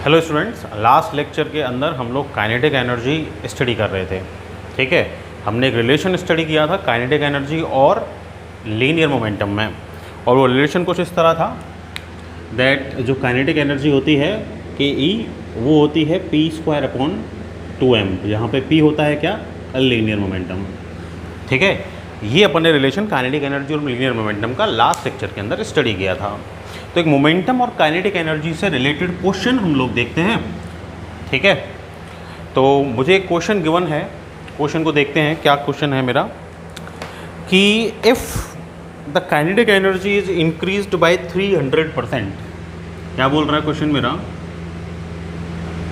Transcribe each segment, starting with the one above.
Hello students, last lecture के अंदर हम लोग काइनेटिक एनर्जी स्टडी कर रहे थे। ठीक है, हमने एक रिलेशन स्टडी किया था काइनेटिक एनर्जी और लीनियर मोमेंटम में, और वो रिलेशन कुछ इस तरह था दैट जो काइनेटिक एनर्जी होती है के ई वो होती है p²/2m, जहाँ पे p होता है क्या, लीनियर मोमेंटम। ठीक है, ये अपन ने रिलेशन काइनेटिक एनर्जी और लीनियर मोमेंटम का लास्ट लेक्चर के अंदर स्टडी किया था। तो एक मोमेंटम और काइनेटिक एनर्जी से रिलेटेड क्वेश्चन हम लोग देखते हैं। ठीक है, तो मुझे एक क्वेश्चन गिवन है, क्वेश्चन को देखते हैं क्या क्वेश्चन है मेरा, कि if the kinetic energy is increased by 300%। क्या बोल रहा है क्वेश्चन मेरा?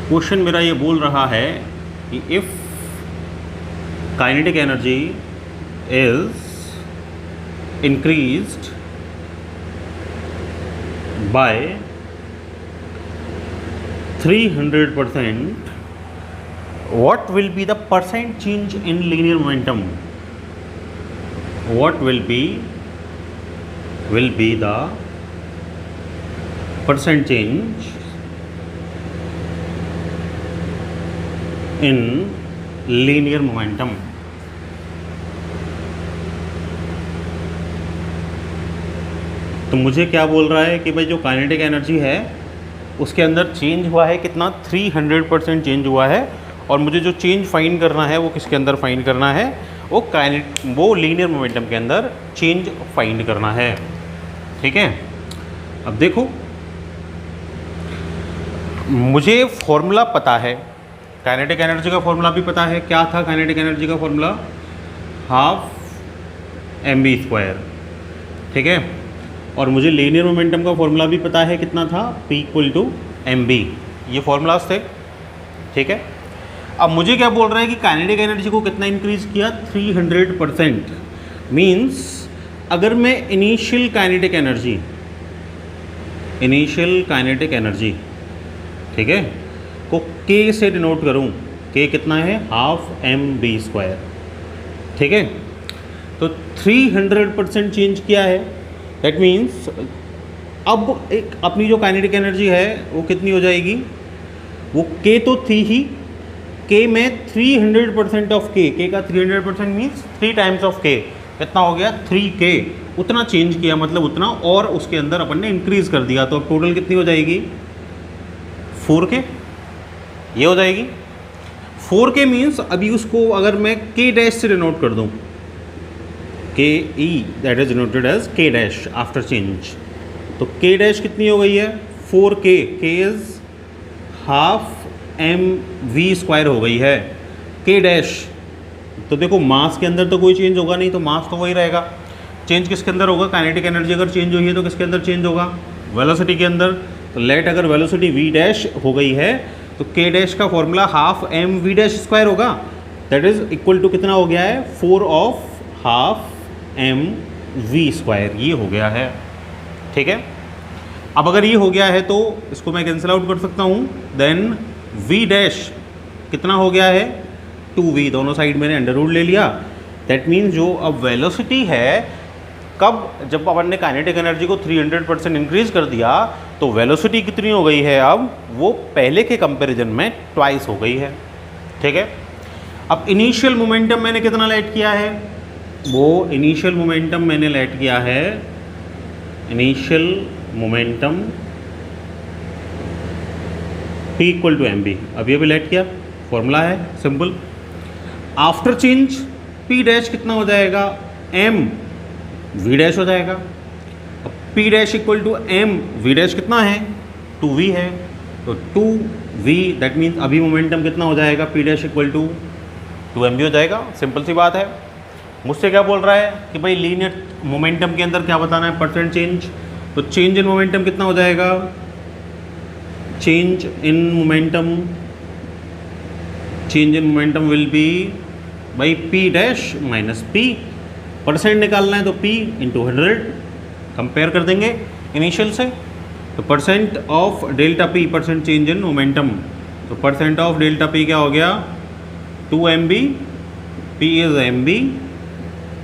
क्वेश्चन मेरा ये बोल रहा है कि if kinetic energy is increased by 300%, what will be the percent change in linear momentum? What will be the percent change in linear momentum? तो मुझे क्या बोल रहा है कि भाई जो काइनेटिक एनर्जी है उसके अंदर चेंज हुआ है कितना, 300% चेंज हुआ है, और मुझे जो चेंज फाइंड करना है वो किसके अंदर फाइंड करना है, वो लीनियर मोमेंटम के अंदर चेंज फाइंड करना है। ठीक है, अब देखो मुझे फॉर्मूला पता है, काइनेटिक एनर्जी का फॉर्मूला भी पता है। क्या था काइनेटिक एनर्जी का फॉर्मूला? 12 mv²। ठीक है, और मुझे लीनियर मोमेंटम का फॉर्मूला भी पता है, कितना था, P=mv। ये फॉर्मूलाज थे। ठीक है, अब मुझे क्या बोल रहा है कि काइनेटिक एनर्जी को कितना इंक्रीज किया, 300%। मींस अगर मैं इनिशियल काइनेटिक एनर्जी ठीक है को K से डिनोट करूं, K कितना है, 12 mv²। ठीक है, तो 300% चेंज किया है। दैट मीन्स अब एक अपनी जो काइनेटिक एनर्जी है वो कितनी हो जाएगी, वो K तो थी ही, K में 300% ऑफ K का 300% मीन्स 3 टाइम्स ऑफ K, कितना हो गया, 3K। उतना चेंज किया, मतलब उतना, और उसके अंदर अपन ने इंक्रीज कर दिया, तो अब टोटल कितनी हो जाएगी, 4K। ये हो जाएगी 4K। मीन्स अभी उसको अगर मैं K' से डिनोट कर दूँ, KE that is denoted as K' after change, तो K' कितनी हो गई है, 4K। K इज 12 mv² हो गई है K'। तो देखो मास के अंदर तो कोई चेंज होगा नहीं, तो मास तो वही रहेगा। चेंज किसके अंदर होगा, काइनेटिक एनर्जी अगर चेंज हुई है तो किसके अंदर चेंज होगा, वेलोसिटी के अंदर। तो लेट अगर वेलोसिटी v' हो गई है तो K' का फॉर्मूला 12 mv² होगा, दैट इज इक्वल टू कितना हो गया है, 4 ऑफ 12 mv²। ये हो गया है। ठीक है, अब अगर ये हो गया है तो इसको मैं कैंसिल आउट कर सकता हूँ। देन v' कितना हो गया है, 2v, दोनों साइड मैंने अंडर रूट ले लिया। दैट मीन्स जो अब वेलोसिटी है, कब, जब अपन ने काइनेटिक एनर्जी को 300% इंक्रीज कर दिया तो वेलोसिटी कितनी हो गई है, अब वो पहले के कंपैरिजन में ट्वाइस हो गई है। ठीक है, अब इनिशियल मोमेंटम मैंने कितना लेट किया है, वो इनिशियल मोमेंटम मैंने लेट किया है, इनिशियल मोमेंटम P=mv। अब ये भी लेट किया, फॉर्मूला है सिंपल। आफ्टर चेंज P' कितना हो जाएगा, mv' हो जाएगा। अब P'=mv' कितना है, 2v है, तो 2v दैट मीन्स अभी मोमेंटम कितना हो जाएगा, P'=2mv हो जाएगा। सिंपल सी बात है। मुझसे क्या बोल रहा है कि भाई लीनियर मोमेंटम के अंदर क्या बताना है, परसेंट चेंज। तो चेंज इन मोमेंटम कितना हो जाएगा, change in momentum will be by P' minus P। Percent निकालना है तो P × 100 कंपेयर कर देंगे इनिशियल से। तो percent of delta P, percent change in momentum, तो परसेंट ऑफ डेल्टा P क्या हो गया, 2 mv, P is mv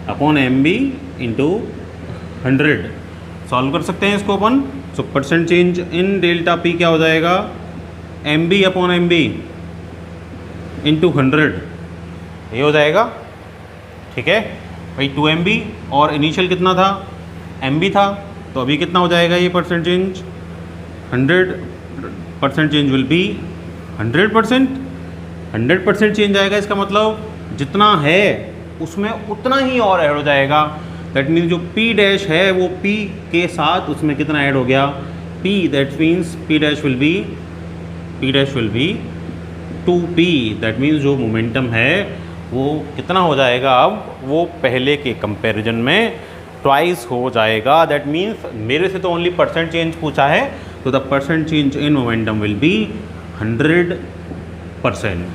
upon mv × 100। Solve कर सकते हैं इसको अपन। So percent change in delta P क्या हो जाएगा, MB अपॉन MB इंटू 100, ये हो जाएगा। ठीक है भाई, 2 MB और इनिशियल कितना था, MB था, तो अभी कितना हो जाएगा ये percent change, 100% change will be 100%, 100% change आएगा। इसका मतलब जितना है उसमें उतना ही और ऐड हो जाएगा। दैट मीन्स जो P डैश है वो P के साथ उसमें कितना ऐड हो गया, P, that means P dash will be 2P। That means जो मोमेंटम है वो कितना हो जाएगा, अब वो पहले के कंपैरिजन में ट्वाइस हो जाएगा। दैट मीन्स मेरे से तो ओनली परसेंट चेंज पूछा है, तो the percent change in momentum will be 100%।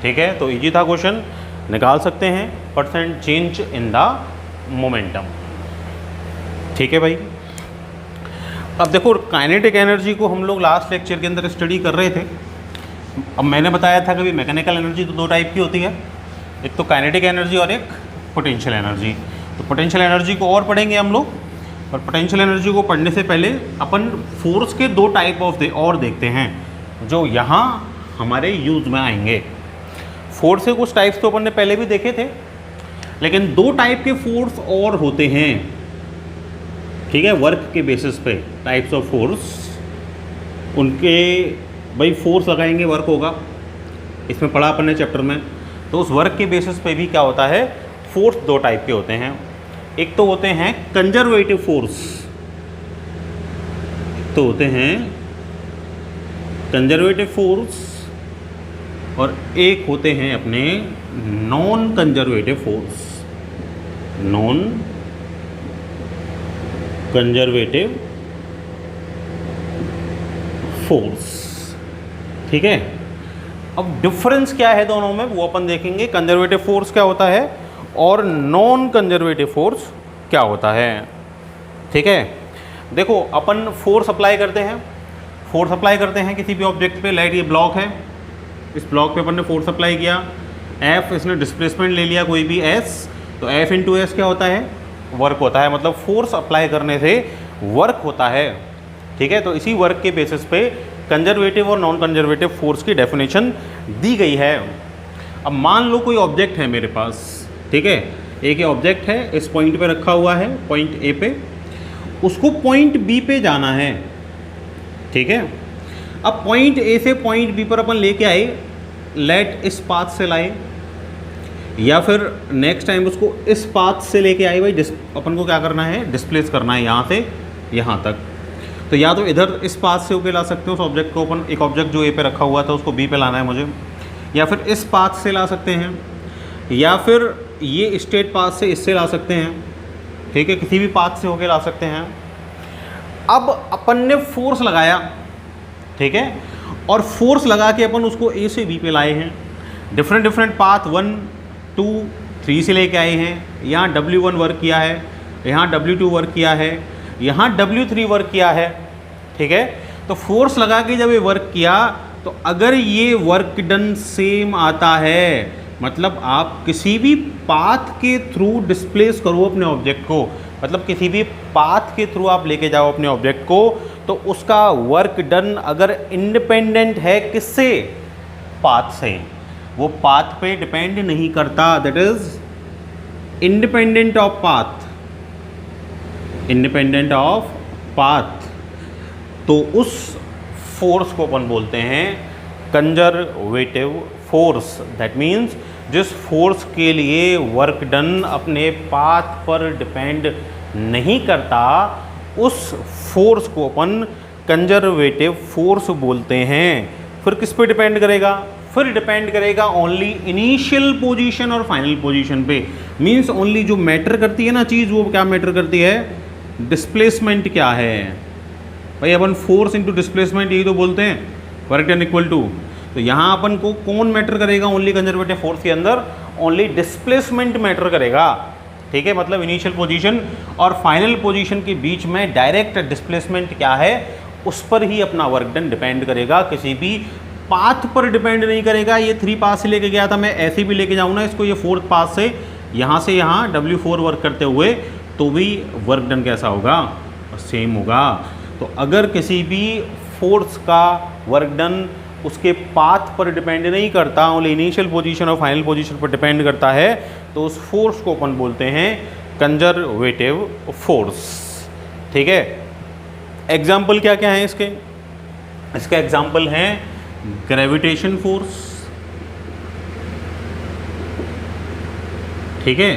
ठीक है, तो इजी था क्वेश्चन, निकाल सकते हैं percent change in the momentum. ठीक है भाई, अब देखो काइनेटिक एनर्जी को हम लोग लास्ट लेक्चर के अंदर स्टडी कर रहे थे। अब मैंने बताया था कि मैकेनिकल एनर्जी तो 2 टाइप की होती है, एक तो काइनेटिक एनर्जी और एक पोटेंशियल एनर्जी। तो पोटेंशियल एनर्जी को और पढ़ेंगे हम लोग, और पोटेंशियल एनर्जी को पढ़ने से पहले अपन फोर्स के 2 टाइप ऑफ और देखते हैं जो यहाँ हमारे यूज में आएंगे। फोर्स के कुछ टाइप्स तो अपन ने पहले भी देखे थे, लेकिन 2 टाइप के फोर्स और होते हैं। ठीक है, वर्क के बेसिस पे टाइप्स ऑफ फोर्स, उनके भाई फोर्स लगाएंगे वर्क होगा, इसमें पढ़ा अपन ने चैप्टर में। तो उस वर्क के बेसिस पे भी क्या होता है, फोर्स 2 टाइप के होते हैं। एक तो होते हैं कंजर्वेटिव फोर्स, तो होते हैं कंजर्वेटिव फोर्स, और एक होते हैं अपने non conservative force, non conservative force. ठीक है, अब डिफरेंस क्या है दोनों में वो अपन देखेंगे। कंजर्वेटिव फोर्स क्या होता है और नॉन कंजर्वेटिव फोर्स क्या होता है। ठीक है, देखो अपन फोर्स अप्लाई करते हैं किसी भी ऑब्जेक्ट पे। लाइट ये ब्लॉक है, इस ब्लॉक पे अपन ने फोर्स अप्लाई किया, F, इसने डिस्प्लेसमेंट ले लिया कोई भी S, तो F इंटू एस क्या होता है, वर्क होता है। मतलब फोर्स अप्लाई करने से वर्क होता है। ठीक है, तो इसी वर्क के बेसिस पे कंजर्वेटिव और नॉन कंजर्वेटिव फोर्स की डेफिनेशन दी गई है। अब मान लो कोई ऑब्जेक्ट है मेरे पास, ठीक है, एक ऑब्जेक्ट है, इस पॉइंट पे रखा हुआ है, पॉइंट ए पे, उसको पॉइंट बी पे जाना है। ठीक है, अब पॉइंट ए से पॉइंट बी पर अपन लेके आए, लेट इस पाथ से लाए, या फिर नेक्स्ट टाइम उसको इस पाथ से लेके आए। भाई अपन को क्या करना है, डिस्प्लेस करना है यहाँ से यहाँ तक। तो या तो इधर इस पाथ से होके ला सकते हो उस ऑब्जेक्ट को, अपन एक ऑब्जेक्ट जो ए पे रखा हुआ था उसको बी पे लाना है मुझे, या फिर इस पाथ से ला सकते हैं, या फिर ये स्ट्रेट पाथ से इससे ला सकते हैं। ठीक है, किसी भी पाथ से होके ला सकते हैं। अब अपन ने फोर्स लगाया, ठीक है, और फोर्स लगा के अपन उसको ए से बी पे लाए हैं। डिफरेंट पाथ 1, 2, 3 से लेके आए हैं। यहाँ W1 वर्क किया है, यहाँ W2 वर्क किया है, यहाँ W3 वर्क किया है। ठीक है, तो फोर्स लगा के जब ये वर्क किया, तो अगर ये वर्क डन सेम आता है, मतलब आप किसी भी पाथ के थ्रू डिस्प्लेस करो अपने ऑब्जेक्ट को, मतलब किसी भी पाथ के थ्रू आप लेके जाओ अपने ऑब्जेक्ट को, तो उसका वर्क डन अगर इंडिपेंडेंट है किससे, पाथ से, वो पाथ पे डिपेंड नहीं करता। That is independent of path, independent of path. तो उस फोर्स को अपन बोलते हैं कंजर्वेटिव फोर्स। दैट मीन्स जिस फोर्स के लिए वर्क डन अपने पाथ पर डिपेंड नहीं करता, उस फोर्स को अपन कंजर्वेटिव फोर्स बोलते हैं। फिर किस पे डिपेंड करेगा, फिर डिपेंड करेगा ओनली इनिशियल पोजीशन और फाइनल पोजीशन पे। मीन्स ओनली जो मैटर करती है ना चीज़, वो क्या मैटर करती है, डिस्प्लेसमेंट क्या है। भाई अपन फोर्स इंटू डिस्प्लेसमेंट यही तो बोलते हैं, वर्क डन इक्वल टू। तो यहाँ अपन को कौन मैटर करेगा, ओनली कंजर्वेटिव फोर्स के अंदर ओनली डिस्प्लेसमेंट मैटर करेगा। ठीक है, मतलब इनिशियल पोजीशन और फाइनल पोजीशन के बीच में डायरेक्ट डिस्प्लेसमेंट क्या है, उस पर ही अपना वर्क डन डिपेंड करेगा, किसी भी पाथ पर डिपेंड नहीं करेगा। ये 3 पाथ से लेके गया था, मैं ऐसे भी लेके जाऊँ ना इसको, ये 4th पाथ से यहाँ W4 वर्क करते हुए, तो भी वर्क डन कैसा होगा, सेम होगा। तो अगर किसी भी फोर्स का वर्क डन उसके पाथ पर डिपेंड नहीं करता, ओनली इनिशियल पोजीशन और फाइनल पोजीशन पर डिपेंड करता है, तो उस फोर्स को अपन बोलते हैं कंजर्वेटिव फोर्स। ठीक है, एग्जाम्पल क्या क्या है इसके? इसका एग्जाम्पल है ग्रेविटेशन फोर्स, ठीक है,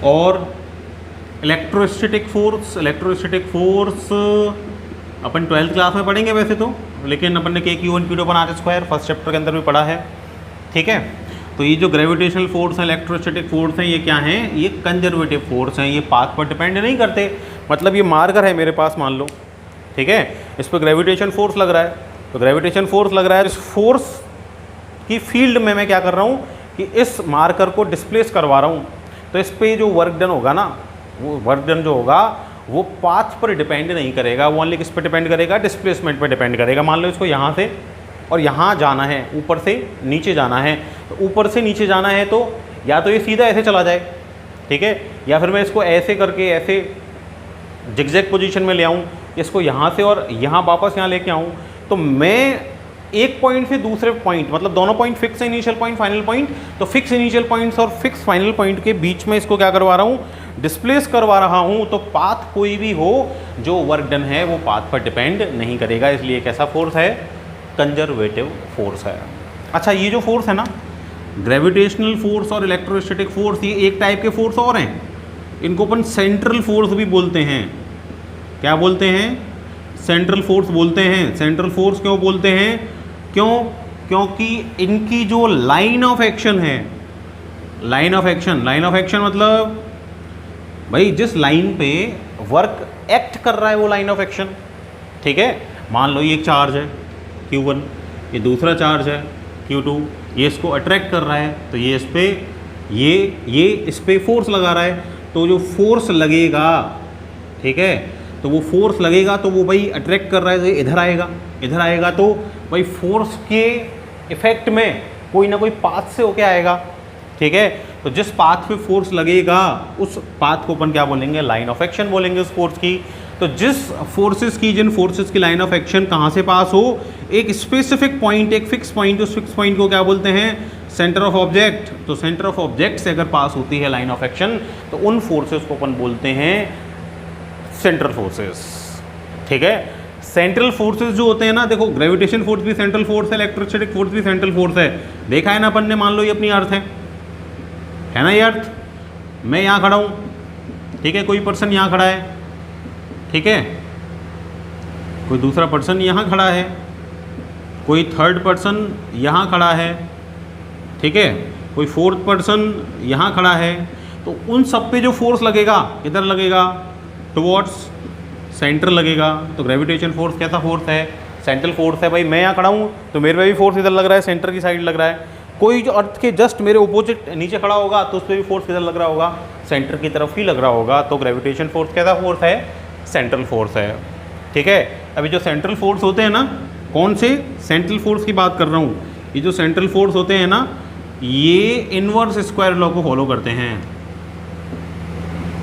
और इलेक्ट्रोस्टैटिक फोर्स। इलेक्ट्रोस्टैटिक फोर्स अपन 12th क्लास में पढ़ेंगे वैसे तो, लेकिन अपन ने Q1 Q2 अपन R² फर्स्ट चैप्टर के अंदर भी पढ़ा है। ठीक है, तो ये जो ग्रेविटेशनल फोर्स है, इलेक्ट्रोस्टैटिक फोर्स है, ये क्या हैं? ये कंजर्वेटिव फोर्स हैं, ये पाथ पर डिपेंड नहीं करते। मतलब ये मार्कर है मेरे पास, मान लो, ठीक है, इस पर ग्रेविटेशन फोर्स लग रहा है, तो ग्रेविटेशन फोर्स लग रहा है, इस फोर्स की फील्ड में मैं क्या कर रहा हूँ कि इस मार्कर को डिस्प्लेस करवा रहा हूँ, तो इस पर जो वर्क डन होगा ना, वो वर्क डन जो होगा वो पाथ पर डिपेंड नहीं करेगा, वो ओनली किस पर डिपेंड करेगा? डिस्प्लेसमेंट पर डिपेंड करेगा। मान लो इसको यहाँ से और यहाँ जाना है, ऊपर से नीचे जाना है, तो ऊपर से नीचे जाना है तो या तो ये सीधा ऐसे चला जाए, ठीक है, या फिर मैं इसको ऐसे करके ऐसे जिगजैग पोजीशन में ले आऊँ, इसको यहाँ से और यहाँ वापस यहाँ लेके आऊँ, तो मैं एक पॉइंट से दूसरे पॉइंट, मतलब दोनों पॉइंट फिक्स है, इनिशियल पॉइंट फाइनल पॉइंट, तो फिक्स इनिशियल पॉइंट्स और फिक्स फाइनल पॉइंट के बीच में इसको क्या करवा रहा हूँ? डिस्प्लेस करवा रहा हूँ। तो पाथ कोई भी हो, जो वर्क डन है वो पाथ पर डिपेंड नहीं करेगा, इसलिए कैसा फोर्स है? कंजर्वेटिव फोर्स है। अच्छा, ये जो फोर्स है ना, ग्रेविटेशनल फोर्स और इलेक्ट्रोस्टैटिक फोर्स, ये एक टाइप के फोर्स और हैं, इनको अपन सेंट्रल फोर्स भी बोलते हैं। क्या बोलते हैं? सेंट्रल फोर्स बोलते हैं। सेंट्रल फोर्स क्यों बोलते हैं? क्योंकि इनकी जो लाइन ऑफ एक्शन है, लाइन ऑफ एक्शन मतलब भाई जिस लाइन पे वर्क एक्ट कर रहा है वो लाइन ऑफ एक्शन, ठीक है। मान लो ये एक चार्ज है Q1, ये दूसरा चार्ज है Q2, ये इसको अट्रैक्ट कर रहा है, तो ये इस पे ये इस पे फोर्स लगा रहा है, तो जो फोर्स लगेगा, ठीक है, तो वो फोर्स लगेगा तो वो भाई अट्रैक्ट कर रहा है, तो इधर आएगा तो भाई फोर्स के इफेक्ट में कोई ना कोई पाथ से होके आएगा, ठीक है। तो जिस पाथ पे फोर्स लगेगा उस पाथ को अपन क्या बोलेंगे? लाइन ऑफ एक्शन बोलेंगे उस फोर्स की। तो जिस फोर्सेस की, जिन फोर्सेस की लाइन ऑफ एक्शन कहाँ से पास हो? एक स्पेसिफिक पॉइंट, एक फिक्स पॉइंट, उस फिक्स पॉइंट को क्या बोलते हैं? Centre of object. तो सेंटर ऑफ ऑब्जेक्ट से अगर पास होती है लाइन ऑफ एक्शन, तो उन फोर्सेस को अपन बोलते हैं सेंट्रल फोर्सेस, ठीक है। सेंट्रल फोर्सेस जो होते हैं ना, देखो ग्रेविटेशन फोर्स भी सेंट्रल फोर्स है, इलेक्ट्रोस्टैटिक फोर्स भी सेंट्रल फोर्स है, देखा है ना अपन ने। मान लो ये अपनी अर्थ है ना, ये अर्थ, मैं यहाँ खड़ा हूँ, ठीक है, कोई पर्सन यहाँ खड़ा है, ठीक है, कोई दूसरा पर्सन यहाँ खड़ा है, कोई थर्ड पर्सन यहाँ खड़ा है, ठीक है, कोई फोर्थ पर्सन यहाँ खड़ा है, तो उन सब पे जो फोर्स लगेगा किधर लगेगा? टुवर्ड्स सेंटर लगेगा। तो ग्रेविटेशन फोर्स कैसा फोर्स है? सेंट्रल फोर्स है। भाई मैं यहाँ खड़ा हूँ तो मेरे पे भी फोर्स इधर लग रहा है, सेंटर की साइड लग रहा है। कोई जो अर्थ के जस्ट मेरे अपोजिट नीचे खड़ा होगा तो उस पर भी फोर्स किधर लग रहा होगा? सेंटर की तरफ ही लग रहा होगा। तो ग्रेविटेशन फोर्स कैसा फोर्स है? सेंट्रल फोर्स है, ठीक है। अभी जो सेंट्रल फोर्स होते हैं ना, कौन से? सेंट्रल फोर्स की बात कर रहा हूँ। ये जो सेंट्रल फोर्स होते हैं ना, ये इनवर्स स्क्वायर लॉ को फॉलो करते हैं,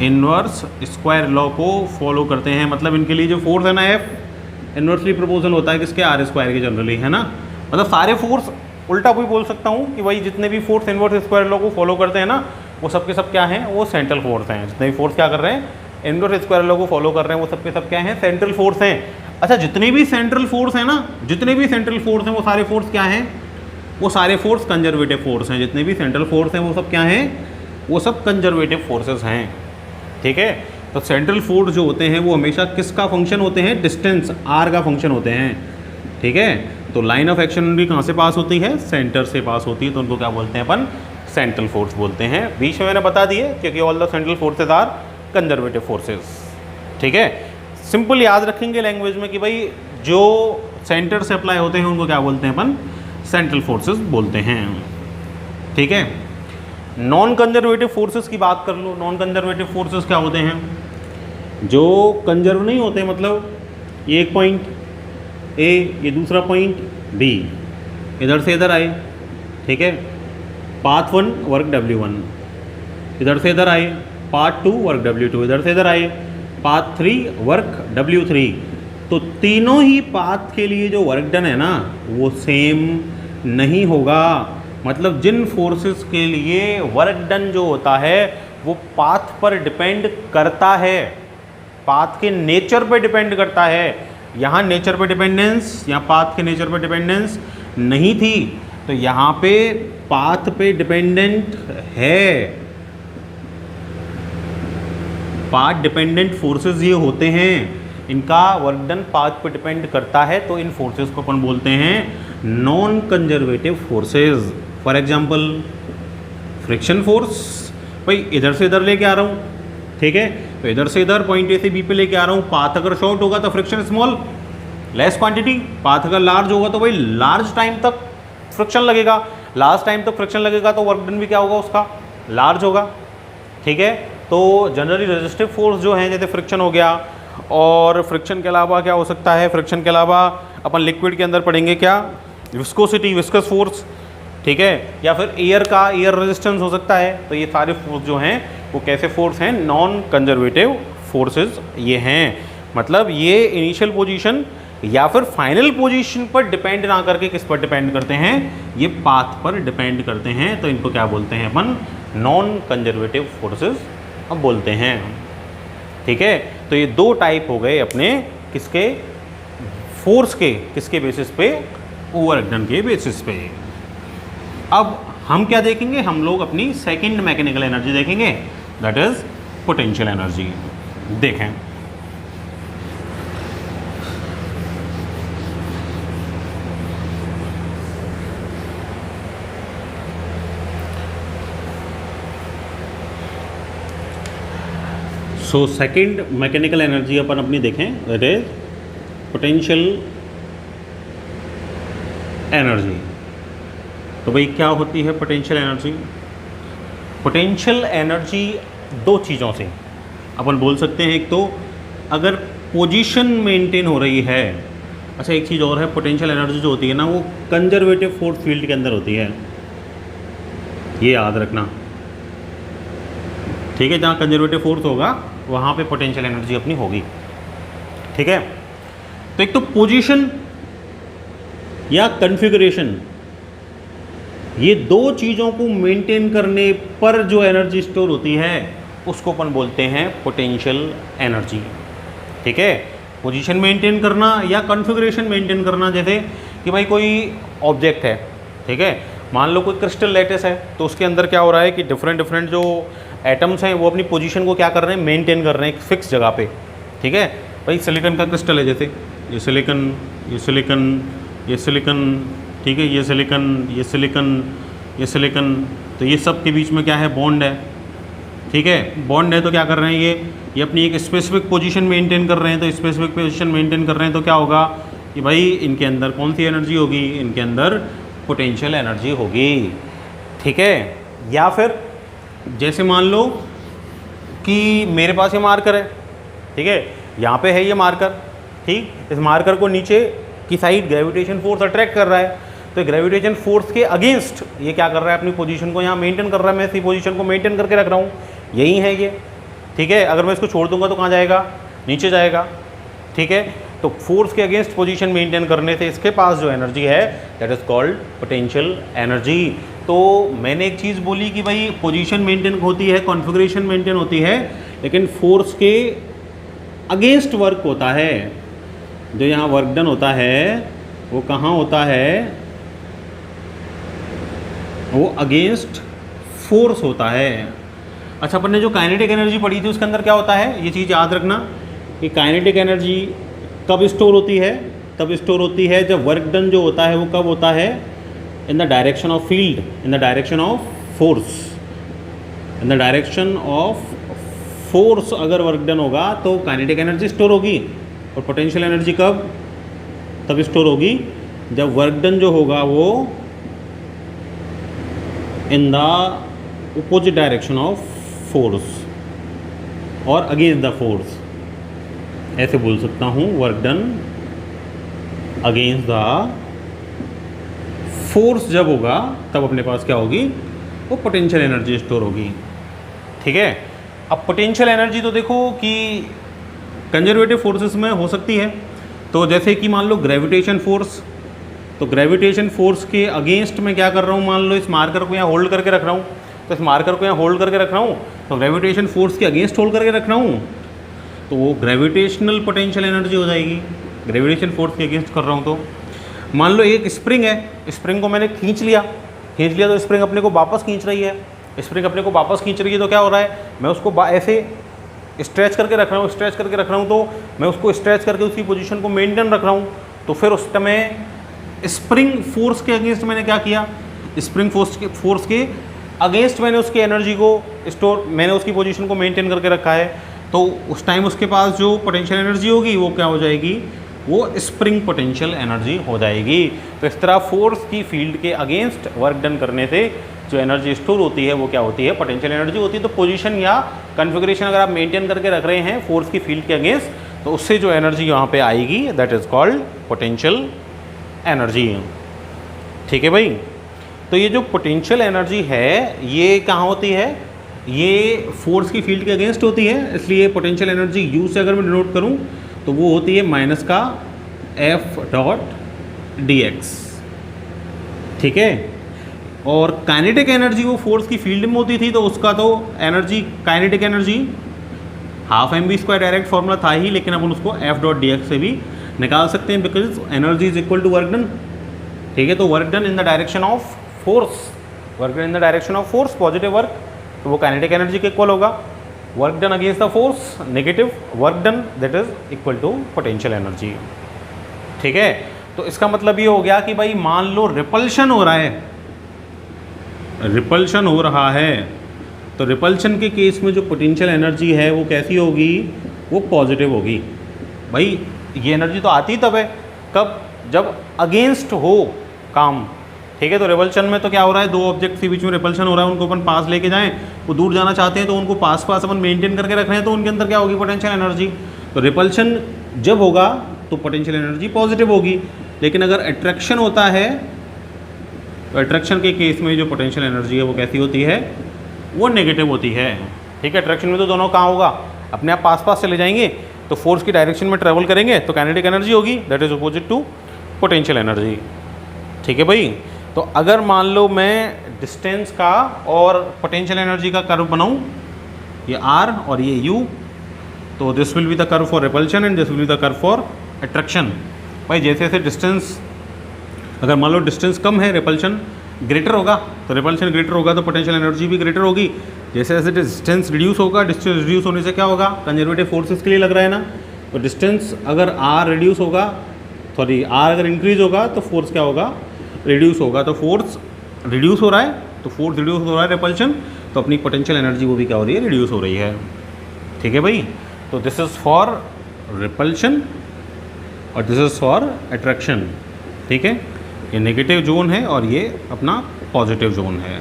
इनवर्स स्क्वायर लॉ को फॉलो करते हैं। मतलब इनके लिए जो फोर्स है ना, F इनवर्सली प्रोपोर्शनल होता है किसके? R स्क्वायर के जनरली, है ना। मतलब सारे फोर्स, उल्टा भी बोल सकता हूँ कि भाई जितने भी फोर्स इनवर्स स्क्वायर लॉ को फॉलो करते हैं ना, वो सब के सब क्या हैं? वो सेंट्रल फोर्स हैं। जितने भी फोर्स क्या कर रहे हैं? इनवर्स स्क्वायर लॉ को फॉलो कर रहे हैं, वो सब के सब क्या हैं? सेंट्रल फोर्स हैं। अच्छा, जितने भी सेंट्रल फोर्स हैं ना, जितने भी सेंट्रल फोर्स हैं, वो सारे फोर्स क्या हैं? वो सारे फोर्स कंजर्वेटिव फोर्स हैं। जितने भी सेंट्रल फोर्स हैं वो सब क्या हैं? वो सब कंजर्वेटिव फोर्सेस हैं, ठीक है। तो सेंट्रल फोर्स जो होते हैं वो हमेशा किसका फंक्शन होते हैं? डिस्टेंस R का फंक्शन होते हैं, ठीक है। तो लाइन ऑफ एक्शन भी कहाँ से पास होती है? सेंटर से पास होती है। तो उनको क्या बोलते हैं अपन? सेंट्रल फोर्स बोलते हैं। बीच में मैंने बता दिए, क्योंकि all the central forces are conservative forces, ठीक है। सिंपल याद रखेंगे लैंग्वेज में कि भाई जो सेंटर से अप्लाई होते हैं उनको क्या बोलते हैं अपन? सेंट्रल फोर्सेस बोलते हैं, ठीक है। नॉन कंजर्वेटिव फोर्सेस की बात कर लो। नॉन कंजर्वेटिव फोर्सेस क्या होते हैं? जो कंजर्व नहीं होते, मतलब ये एक पॉइंट A, ये दूसरा पॉइंट B, इधर से इधर आए, ठीक है, पाथ 1 वर्क W1, इधर से इधर आए, पाथ 2 वर्क W2, इधर से इधर आए, पाथ 3 वर्क W3, तो तीनों ही पाथ के लिए जो वर्क डन है ना वो सेम नहीं होगा। मतलब जिन फोर्सेस के लिए वर्क डन जो होता है वो पाथ पर डिपेंड करता है, पाथ के नेचर पे डिपेंड करता है। यहाँ नेचर पे डिपेंडेंस, यहाँ पाथ के नेचर पे डिपेंडेंस नहीं थी, तो यहाँ पे पाथ पे डिपेंडेंट है। पाथ डिपेंडेंट फोर्सेस ये होते हैं, इनका वर्क डन पाथ पे डिपेंड करता है, तो इन फोर्सेस को अपन बोलते हैं non conservative forces. For example friction force, भाई इधर से इधर लेके आ रहा हूँ, ठीक है, तो इधर से इधर पॉइंट ए से बी पे लेके आ रहा हूँ। पाथ अगर शॉर्ट होगा तो friction small, less quantity. Path अगर लार्ज होगा तो भाई लार्ज टाइम तक फ्रिक्शन लगेगा, लार्ज टाइम तक फ्रिक्शन लगेगा तो वर्क डन भी क्या होगा उसका, लार्ज होगा, ठीक है। तो जनरली रेजिस्टिव फोर्स जो है जैसे फ्रिक्शन हो गया, और फ्रिक्शन के अलावा क्या हो सकता है, फ्रिक्शन के अलावा अपन लिक्विड के अंदर पढ़ेंगे क्या, विस्कोसिटी, विस्कस फोर्स, ठीक है, या फिर एयर का एयर रेजिस्टेंस हो सकता है। तो ये सारे फोर्स जो हैं वो कैसे फोर्स हैं, नॉन कंजर्वेटिव फोर्सेस ये हैं। मतलब ये इनिशियल पोजीशन या फिर फाइनल पोजीशन पर डिपेंड ना करके किस पर डिपेंड करते हैं, ये पाथ पर डिपेंड करते हैं। तो इनको क्या बोलते हैं अपन, नॉन कंजर्वेटिव फोर्सेस अब बोलते हैं, ठीक है। तो ये दो टाइप हो गए अपने किसके, फोर्स के, किसके बेसिस पे, वर्क डन के बेसिस पे। अब हम क्या देखेंगे, हम लोग अपनी सेकंड मैकेनिकल एनर्जी देखेंगे, दैट इज पोटेंशियल एनर्जी। देखें, सो सेकंड मैकेनिकल एनर्जी अपन अपनी देखें, दैट इज पोटेंशियल एनर्जी। तो भाई क्या होती है पोटेंशियल एनर्जी? पोटेंशियल एनर्जी दो चीज़ों से अपन बोल सकते हैं। एक तो अगर पोजीशन मेंटेन हो रही है, अच्छा एक चीज़ और है, पोटेंशियल एनर्जी जो होती है ना वो कंजर्वेटिव फोर्स फील्ड के अंदर होती है, ये याद रखना, ठीक है। जहाँ कंजर्वेटिव फोर्स होगा वहाँ पे पोटेंशियल एनर्जी अपनी होगी, ठीक है। तो एक तो पोजीशन या कॉन्फ़िगरेशन, ये दो चीज़ों को मेंटेन करने पर जो एनर्जी स्टोर होती है उसको अपन बोलते हैं पोटेंशियल एनर्जी, ठीक है। पोजीशन मेंटेन करना या कॉन्फ़िगरेशन मेंटेन करना, जैसे कि भाई कोई ऑब्जेक्ट है, ठीक है, मान लो कोई क्रिस्टल लैटिस है, तो उसके अंदर क्या हो रहा है कि डिफरेंट जो एटम्स हैं वो अपनी पोजीशन को क्या कर रहे हैं, मेंटेन कर रहे हैं एक फिक्स जगह पे, ठीक है। भाई सिलिकॉन का क्रिस्टल है, जैसे ये सिलिकॉन, ये सिलिकॉन, ये सिलिकॉन, ठीक है, ये सिलिकॉन, ये सिलिकॉन, ये सिलिकॉन, तो ये सब के बीच में क्या है, बॉन्ड है, ठीक है। बॉन्ड है तो क्या कर रहे हैं, ये अपनी एक स्पेसिफिक पोजीशन मेंटेन कर रहे हैं। तो स्पेसिफिक पोजीशन मेंटेन कर रहे हैं तो क्या होगा कि भाई इनके अंदर कौन सी एनर्जी होगी, इनके अंदर पोटेंशियल एनर्जी होगी, ठीक है। या फिर जैसे मान लो कि मेरे पास ये मार्कर है, ठीक है, यहाँ पे है ये मार्कर, ठीक, इस मार्कर को नीचे की साइड ग्रेविटेशन फोर्स अट्रैक्ट कर रहा है, तो ग्रेविटेशन फोर्स के अगेंस्ट ये क्या कर रहा है, अपनी पोजीशन को यहाँ मेंटेन कर रहा है। मैं इसी पोजीशन को मेंटेन करके रख रहा हूँ, यही है ये, ठीक है। अगर मैं इसको छोड़ दूंगा तो कहाँ जाएगा, नीचे जाएगा, ठीक है। तो फोर्स के अगेंस्ट पोजीशन मेंटेन करने से इसके पास जो एनर्जी है that is called potential energy. तो मैंने एक चीज़ बोली कि भाई पोजीशन मेंटेन होती है, कॉन्फ़िगरेशन मेंटेन होती है, लेकिन फोर्स के अगेंस्ट वर्क होता है। जो यहाँ वर्क डन होता है वो कहाँ होता है, वो अगेंस्ट फोर्स होता है। अच्छा, अपन ने जो काइनेटिक एनर्जी पढ़ी थी उसके अंदर क्या होता है, ये चीज़ याद रखना कि काइनेटिक एनर्जी कब स्टोर होती है, तब स्टोर होती है जब वर्क डन जो होता है वो कब होता है, इन the direction of field, in the direction of force, in the direction of force अगर वर्क डन होगा तो काइनेटिक एनर्जी स्टोर होगी। और पोटेंशियल एनर्जी कब, तब स्टोर होगी जब वर्क डन जो होगा वो in the opposite direction of force और अगेंस्ट द फोर्स, ऐसे बोल सकता हूँ, work done against the force जब होगा तब अपने पास क्या होगी, वो पोटेंशियल एनर्जी स्टोर होगी, ठीक है। अब पोटेंशियल एनर्जी तो देखो कि कंजर्वेटिव फोर्सेस में हो सकती है, तो जैसे कि मान लो ग्रेविटेशन फोर्स, तो ग्रेविटेशन फोर्स के अगेंस्ट मैं क्या कर रहा हूँ, मान लो इस मार्कर को यहाँ होल्ड करके रख रहा हूँ, तो इस मार्कर को यहाँ होल्ड करके रख रहा हूँ, तो ग्रेविटेशन फोर्स के अगेंस्ट होल्ड करके रख रहा हूँ, तो वो ग्रेविटेशनल पोटेंशियल एनर्जी हो जाएगी। ग्रेविटेशन फोर्स के अगेंस्ट कर रहा हूँ तो मान लो एक स्प्रिंग है, स्प्रिंग को मैंने खींच लिया तो स्प्रिंग अपने को वापस खींच रही है, स्प्रिंग अपने को वापस खींच रही है, तो क्या हो रहा है, मैं उसको ऐसे स्ट्रेच करके रख रहा हूँ, तो मैं उसको स्ट्रेच करके उसकी पोजीशन को मेंटेन रख रहा हूँ। तो फिर उस समय स्प्रिंग फोर्स के अगेंस्ट मैंने क्या किया, स्प्रिंग फोर्स के अगेंस्ट मैंने उसकी एनर्जी को मैंने उसकी पोजीशन को मेंटेन करके रखा है, तो उस टाइम उसके पास जो पोटेंशियल एनर्जी होगी वो क्या हो जाएगी, वो स्प्रिंग पोटेंशियल एनर्जी हो जाएगी। तो इस तरह फोर्स की फील्ड के अगेंस्ट वर्क डन करने से जो एनर्जी स्टोर होती है वो क्या होती है, पोटेंशियल एनर्जी होती है। तो पोजीशन या कन्फिग्रेशन अगर आप मेंटेन करके रख रहे हैं फोर्स की फील्ड के अगेंस्ट, तो उससे जो एनर्जी यहाँ पे आएगी that is called potential energy. ठीक है भाई। तो ये जो पोटेंशियल एनर्जी है ये कहाँ होती है, ये फोर्स की फील्ड के अगेंस्ट होती है, इसलिए पोटेंशियल एनर्जी यू से अगर मैं डिनोट करूँ तो वो होती है माइनस का एफ डॉट डी एक्स। ठीक है। और काइनेटिक एनर्जी वो फोर्स की फील्ड में होती थी, तो उसका तो energy kinetic energy half m b square direct formula था ही, लेकिन अपन उसको एफ डॉट डी एक्स से भी निकाल सकते हैं, because energy is equal to work done. ठीक है। तो work done in the direction of force, work done in the direction of force, positive work, तो वो काइनेटिक एनर्जी के इक्वल होगा। Work done against the force, negative work done, that is equal to potential energy. ठीक है। तो इसका मतलब ये हो गया कि भाई मान लो रिपल्शन हो रहा है, रिपल्शन हो रहा है, तो रिपल्शन के केस में जो पोटेंशियल एनर्जी है वो कैसी होगी, वो पॉजिटिव होगी। भाई ये एनर्जी तो आती तब है कब, जब अगेंस्ट हो काम। ठीक है। तो रिपल्शन में तो क्या हो रहा है, दो ऑब्जेक्ट के बीच में रिपल्शन हो रहा है, उनको अपन पास लेके जाएं, वो दूर जाना चाहते हैं तो उनको पास अपन मेंटेन करके रख रहे हैं, तो उनके अंदर क्या होगी, पोटेंशियल एनर्जी। तो रिपल्शन जब होगा तो पोटेंशियल एनर्जी पॉजिटिव होगी, लेकिन अगर अट्रैक्शन होता है तो अट्रैक्शन के केस में जो पोटेंशियल एनर्जी है वो कैसी होती है, वो नेगेटिव होती है। ठीक है। अट्रैक्शन में तो दोनों कहाँ होगा, अपने आप पास चले जाएंगे, तो फोर्स की डायरेक्शन में ट्रेवल करेंगे तो काइनेटिक एनर्जी होगी, that is opposite to potential energy. ठीक है भाई। तो अगर मान लो मैं डिस्टेंस का और पोटेंशियल एनर्जी का कर्व बनाऊं, ये r और ये u, तो this will be the curve for repulsion and this will be the curve for attraction. भाई जैसे जैसे डिस्टेंस, अगर मान लो डिस्टेंस कम है, रिपल्शन ग्रेटर होगा, तो रिपल्शन ग्रेटर होगा तो पोटेंशियल एनर्जी भी ग्रेटर होगी। जैसे जैसे डिस्टेंस रिड्यूस होगा, डिस्टेंस रिड्यूस होने से क्या होगा, कंजर्वेटिव फोर्सेस के लिए लग रहा है ना, तो डिस्टेंस अगर r रिड्यूस होगा, सॉरी r अगर इंक्रीज होगा तो फोर्स क्या होगा, रिड्यूस होगा। तो फोर्स रिड्यूस हो रहा है, तो फोर्स रिड्यूस हो रहा है रिपल्शन, तो अपनी पोटेंशियल एनर्जी वो भी क्या हो रही है, रिड्यूस हो रही है। ठीक है भाई। तो दिस इज़ फॉर रिपल्शन और दिस इज़ फॉर अट्रैक्शन। ठीक है। ये नेगेटिव जोन है और ये अपना पॉजिटिव जोन है।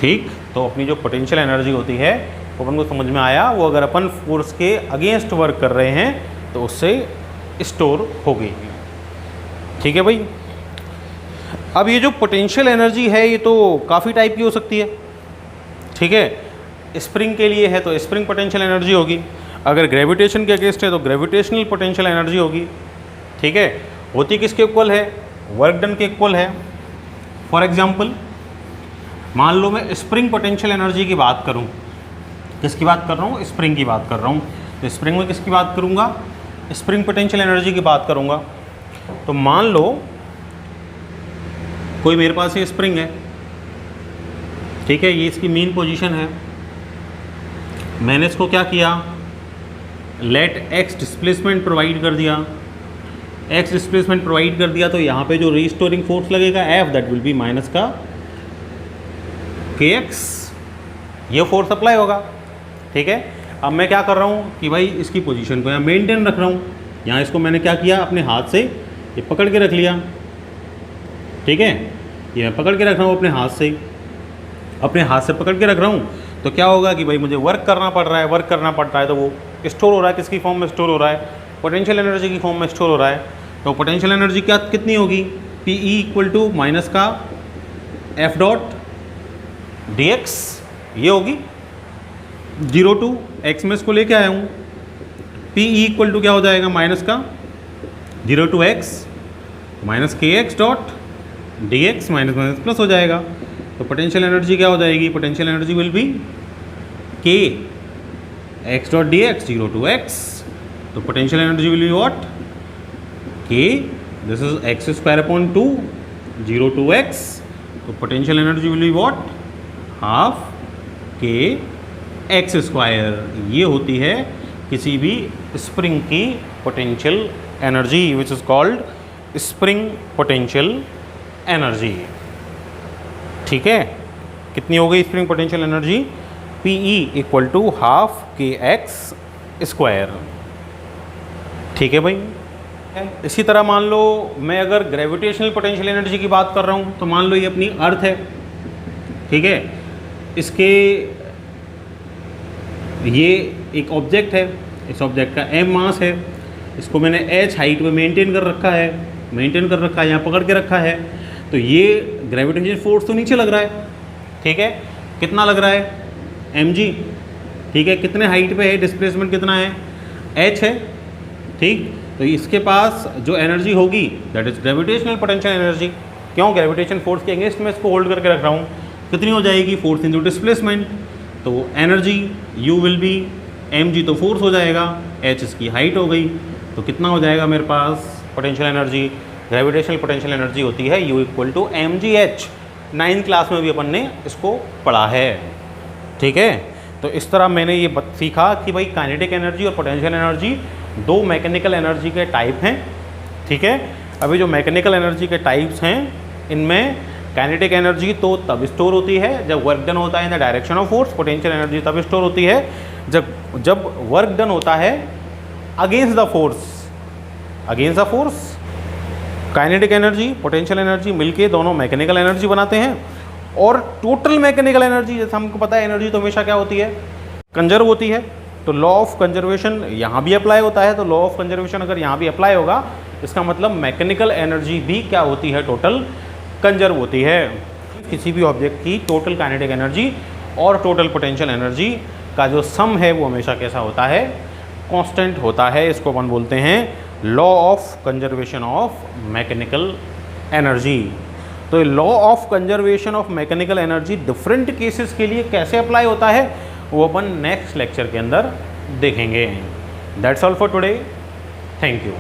ठीक। तो अपनी जो पोटेंशियल एनर्जी होती है वो अपन को समझ में आया, वो अगर अपन फोर्स के अगेंस्ट वर्क कर रहे हैं तो उससे स्टोर होगी। ठीक है भाई। अब ये जो पोटेंशियल एनर्जी है ये तो काफ़ी टाइप की हो सकती है। ठीक है। स्प्रिंग के लिए है तो स्प्रिंग पोटेंशियल एनर्जी होगी, अगर ग्रेविटेशन के अगेंस्ट है तो ग्रेविटेशनल पोटेंशियल एनर्जी होगी। ठीक है। होती किसके इक्वल है, वर्क डन के इक्वल है। फॉर एग्जांपल मान लो मैं स्प्रिंग पोटेंशियल एनर्जी की बात करूं, किसकी बात कर रहा हूं, स्प्रिंग की बात कर रहा हूं, तो स्प्रिंग में किसकी बात करूंगा, स्प्रिंग पोटेंशियल एनर्जी की बात करूंगा। तो मान लो कोई मेरे पास ये स्प्रिंग है, ठीक है, ये इसकी मेन पोजीशन है, मैंने इसको क्या किया, लेट एक्स डिस्प्लेसमेंट प्रोवाइड कर दिया, एक्स डिस्प्लेसमेंट प्रोवाइड कर दिया, तो यहाँ पे जो रीस्टोरिंग फोर्स लगेगा F, that will be minus का के एक्स, ये फोर्स अप्लाई होगा। ठीक है। अब मैं क्या कर रहा हूँ कि भाई इसकी पोजीशन को यहाँ मेंटेन रख रहा हूँ, यहाँ इसको मैंने क्या किया, अपने हाथ से ये पकड़ के रख लिया। ठीक है। ये मैं पकड़ के रख रहा हूँ अपने हाथ से, अपने हाथ से पकड़ के रख रहा हूँ, तो क्या होगा कि भाई मुझे वर्क करना पड़ रहा है, वर्क करना पड़ता है, तो वो स्टोर हो रहा है, किसकी फॉर्म में स्टोर हो रहा है, पोटेंशियल एनर्जी की फॉर्म में स्टोर हो रहा है। तो पोटेंशियल एनर्जी क्या कितनी होगी, P E equal to minus का एफ डॉट डी एक्स, ये होगी 0 टू एक्स में इसको लेके आया हूँ, पी ई इक्वल टू क्या हो जाएगा, माइनस का 0 two x minus k x dot d x minus minus plus हो जाएगा। तो पोटेंशियल एनर्जी क्या हो जाएगी? Potential energy will be k x dot d x 0 two x। तो potential energy will be what? K this is x square upon 2 0 two x। तो potential energy will be what? Half k x square. ये होती है किसी भी spring की potential energy which is called spring potential energy. ठीक है, कितनी हो गई spring potential energy? PE equal to half k x square. ठीक है भाई। इसी तरह मान लो मैं अगर ग्रेविटेशनल पोटेंशियल एनर्जी की बात कर रहा हूँ, तो मान लो ये अपनी अर्थ है, ठीक है, इसके ये एक ऑब्जेक्ट है, इस ऑब्जेक्ट का m मास है, इसको मैंने h हाइट पे मेंटेन कर रखा है, यहाँ पकड़ के रखा है। तो ये ग्रेविटेशनल फोर्स तो नीचे लग रहा है, ठीक है, कितना लग रहा है? mg। ठीक है, कितने हाइट पे है, डिस्प्लेसमेंट कितना है? h है। ठीक, तो इसके पास जो एनर्जी होगी that is gravitational potential energy. क्यों? ग्रेविटेशन फोर्स के अगेंस्ट में इसको होल्ड करके रख रहा हूँ। कितनी हो जाएगी? Force into displacement. तो energy U will be mg, तो फोर्स हो जाएगा, h इसकी हाइट हो गई। तो कितना हो जाएगा मेरे पास potential energy? Gravitational potential energy होती है U equal to mgh। 9th class में भी अपन ने इसको पढ़ा है। ठीक है, तो इस तरह मैंने ये सीखा कि भाई काइनेटिक एनर्जी और पोटेंशियल एनर्जी दो मैकेनिकल एनर्जी के टाइप हैं। ठीक है, अभी जो मैकेनिकल एनर्जी के टाइप्स हैं इनमें काइनेटिक एनर्जी तो तब स्टोर होती है जब वर्क डन होता है इन the direction of force. Potential energy तब स्टोर होती है जब वर्क डन होता है against the force. Kinetic energy potential energy मिलके दोनों मैकेनिकल एनर्जी बनाते हैं। और टोटल मैकेनिकल एनर्जी, जैसे हमको पता है एनर्जी तो हमेशा क्या होती है? कंजर्व होती है। तो लॉ ऑफ कंजर्वेशन यहाँ भी अप्लाई होता है। तो लॉ ऑफ कंजर्वेशन अगर यहाँ भी अप्लाई होगा, इसका मतलब मैकेनिकल एनर्जी भी क्या होती है? टोटल कंजर्व होती है। किसी भी ऑब्जेक्ट की टोटल काइनेटिक एनर्जी और टोटल पोटेंशियल एनर्जी का जो सम है वो हमेशा कैसा होता है? कांस्टेंट होता है। इसको अपन बोलते हैं law of conservation of mechanical energy. तो law of conservation of mechanical energy different cases के लिए कैसे अप्लाई होता है वो अपन नेक्स्ट लेक्चर के अंदर देखेंगे। That's all for today. Thank you.